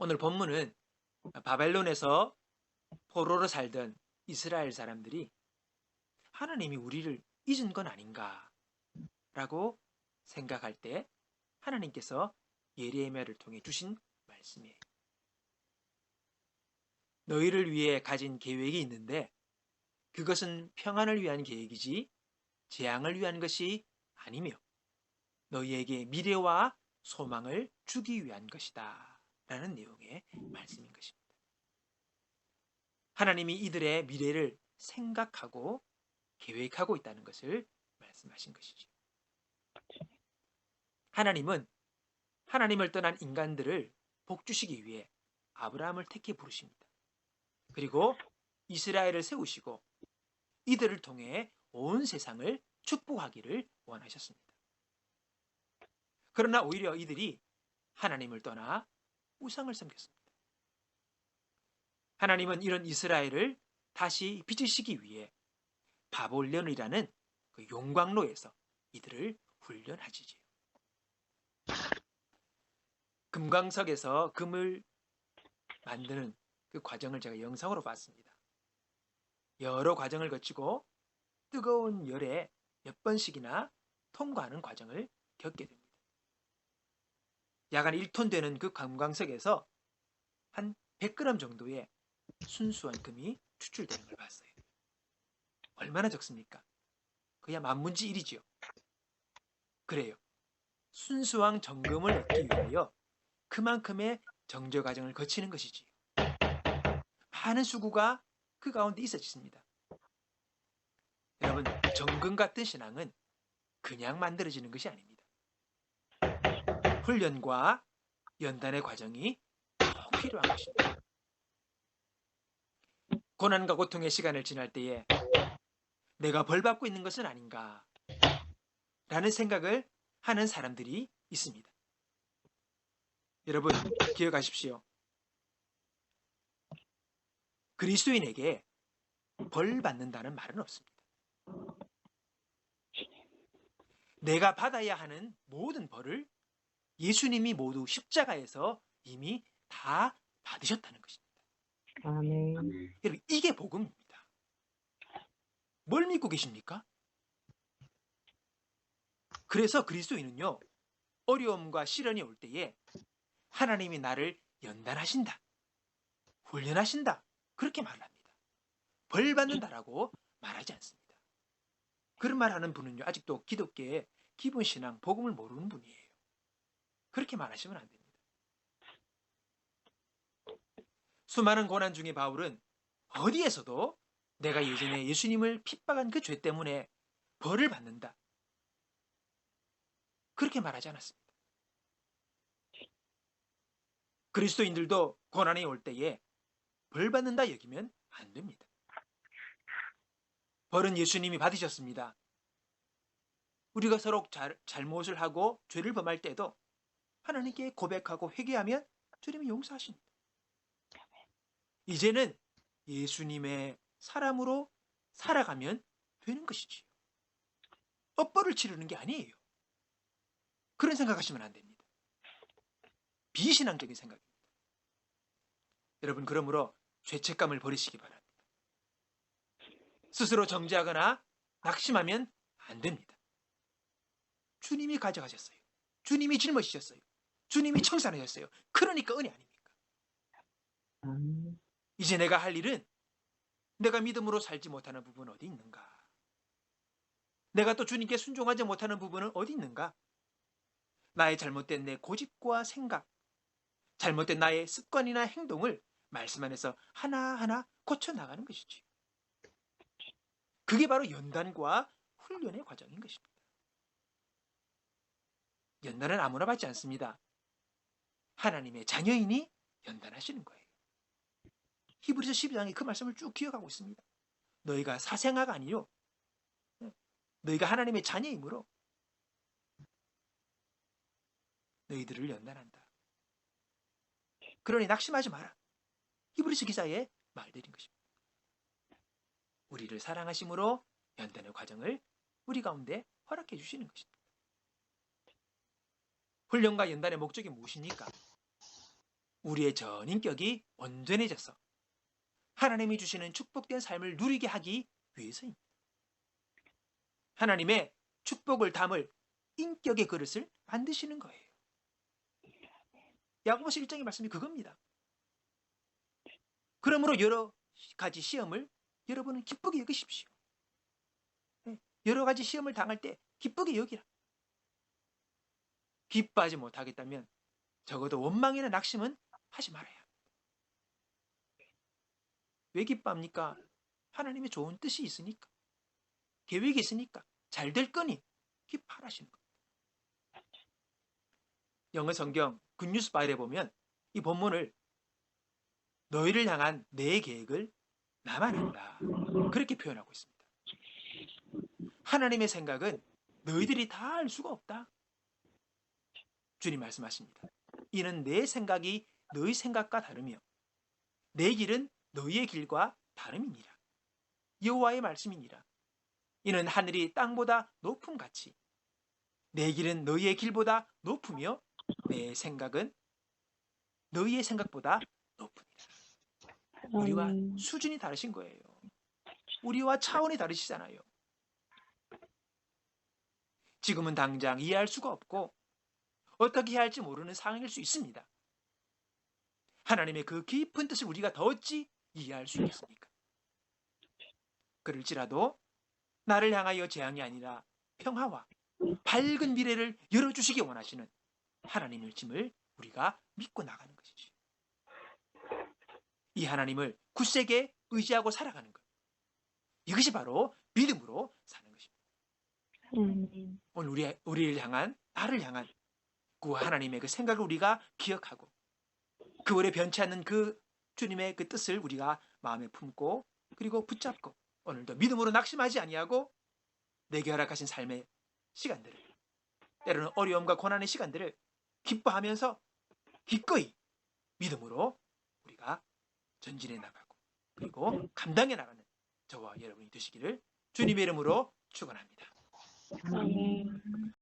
오늘 본문은 바벨론에서 포로로 살던 이스라엘 사람들이 하나님이 우리를 잊은 건 아닌가라고 생각할 때 하나님께서 예레미야를 통해 주신 말씀이에요. 너희를 위해 가진 계획이 있는데 그것은 평안을 위한 계획이지 재앙을 위한 것이 아니며 너희에게 미래와 소망을 주기 위한 것이다 라는 내용의 말씀인 것입니다. 하나님이 이들의 미래를 생각하고 계획하고 있다는 것을 말씀하신 것이죠. 하나님은 하나님을 떠난 인간들을 복주시기 위해 아브라함을 택해 부르십니다. 그리고 이스라엘을 세우시고 이들을 통해 온 세상을 축복하기를 원하셨습니다. 그러나 오히려 이들이 하나님을 떠나 우상을 섬겼습니다. 하나님은 이런 이스라엘을 다시 빚으시기 위해 바벨론이라는 그 용광로에서 이들을 훈련하시지요. 금광석에서 금을 만드는 그 과정을 제가 영상으로 봤습니다. 여러 과정을 거치고 뜨거운 열에 몇 번씩이나 통과하는 과정을 겪게 됩니다. 약 한 1톤 되는 그 금광석에서 한 100g 정도의 순수한 금이 추출되는 걸 봤어요. 얼마나 적습니까? 그야 만분지 1이지요. 그래요. 순수한 정금을 얻기 위하여 그만큼의 정저 과정을 거치는 것이지요. 많은 수고가 그 가운데 있어집니다. 여러분, 정금 같은 신앙은 그냥 만들어지는 것이 아닙니다. 훈련과 연단의 과정이 꼭 필요한 것입니다. 고난과 고통의 시간을 지날 때에 내가 벌받고 있는 것은 아닌가 라는 생각을 하는 사람들이 있습니다. 여러분, 기억하십시오. 그리스도인에게 벌 받는다는 말은 없습니다. 내가 받아야 하는 모든 벌을 예수님이 모두 십자가에서 이미 다 받으셨다는 것입니다. 아멘. 여러분, 이게 복음입니다. 뭘 믿고 계십니까? 그래서 그리스도인은요, 어려움과 시련이 올 때에 하나님이 나를 연단하신다, 훈련하신다, 그렇게 말을 합니다. 벌 받는다라고 말하지 않습니다. 그런 말하는 분은요, 아직도 기독교의 기본 신앙, 복음을 모르는 분이에요. 그렇게 말하시면 안 됩니다. 수많은 고난 중에 바울은 어디에서도 내가 예전에 예수님을 핍박한 그 죄 때문에 벌을 받는다, 그렇게 말하지 않았습니다. 그리스도인들도 고난이 올 때에 벌 받는다 여기면 안 됩니다. 벌은 예수님이 받으셨습니다. 우리가 서로 잘못을 하고 죄를 범할 때도 하나님께 고백하고 회개하면 주님이 용서하십니다. 이제는 예수님의 사람으로 살아가면 되는 것이지요. 업벌을 치르는 게 아니에요. 그런 생각하시면 안 됩니다. 비신앙적인 생각입니다. 여러분, 그러므로 죄책감을 버리시기 바랍니다. 스스로 정죄하거나 낙심하면 안 됩니다. 주님이 가져가셨어요. 주님이 짊어지셨어요. 주님이 청산하셨어요. 그러니까 은혜 아닙니까? 이제 내가 할 일은 내가 믿음으로 살지 못하는 부분은 어디 있는가? 내가 또 주님께 순종하지 못하는 부분은 어디 있는가? 나의 잘못된 내 고집과 생각, 잘못된 나의 습관이나 행동을 말씀 안에서 하나하나 고쳐나가는 것이지. 그게 바로 연단과 훈련의 과정인 것입니다. 연단은 아무나 받지 않습니다. 하나님의 자녀인이 연단하시는 거예요. 히브리서 12장에 그 말씀을 쭉 기억하고 있습니다. 너희가 사생아가 아니요, 너희가 하나님의 자녀이므로 너희들을 연단한다. 그러니 낙심하지 마라. 히브리서 기자의 말들인 것입니다. 우리를 사랑하심으로 연단의 과정을 우리 가운데 허락해 주시는 것입니다. 훈련과 연단의 목적이 무엇입니까? 우리의 전 인격이 온전해져서 하나님이 주시는 축복된 삶을 누리게 하기 위해서입니다. 하나님의 축복을 담을 인격의 그릇을 만드시는 거예요. 야고보서 1장의 말씀이 그겁니다. 그러므로 여러 가지 시험을 여러분은 기쁘게 여기십시오. 여러 가지 시험을 당할 때 기쁘게 여기라. 기뻐하지 못하겠다면 적어도 원망이나 낙심은 하지 말아야 합니다. 왜 기뻐합니까? 하나님의 좋은 뜻이 있으니까, 계획이 있으니까, 잘 될 거니 기뻐하시는 겁니다. 영어 성경 굿뉴스 바이블에 보면 이 본문을 너희를 향한 내 계획을 나만 안다, 그렇게 표현하고 있습니다. 하나님의 생각은 너희들이 다 알 수가 없다. 주님 말씀하십니다. 이는 내 생각이 너희 생각과 다르며 내 길은 너희의 길과 다름이니라. 여호와의 말씀이니라. 이는 하늘이 땅보다 높음 같이 내 길은 너희의 길보다 높으며 내 생각은 너희의 생각보다 높으니라. 우리와 수준이 다르신 거예요. 우리와 차원이 다르시잖아요. 지금은 당장 이해할 수가 없고 어떻게 해야 할지 모르는 상황일 수 있습니다. 하나님의 그 깊은 뜻을 우리가 더 어찌 이해할 수 있겠습니까? 그럴지라도 나를 향하여 재앙이 아니라 평화와 밝은 미래를 열어주시기 원하시는 하나님의 짐을 우리가 믿고 나가는 것이죠. 이 하나님을 굳세게 의지하고 살아가는 것, 이것이 바로 믿음으로 사는 것입니다. 오늘 우리를 향한, 나를 향한 그 하나님의 그 생각을 우리가 기억하고 그 오래 변치 않는 그 주님의 그 뜻을 우리가 마음에 품고 그리고 붙잡고 오늘도 믿음으로 낙심하지 아니하고 내게 허락하신 삶의 시간들을, 때로는 어려움과 고난의 시간들을 기뻐하면서 기꺼이 믿음으로 우리가 전진해 나가고 그리고 감당해 나가는 저와 여러분이 되시기를 주님의 이름으로 축원합니다.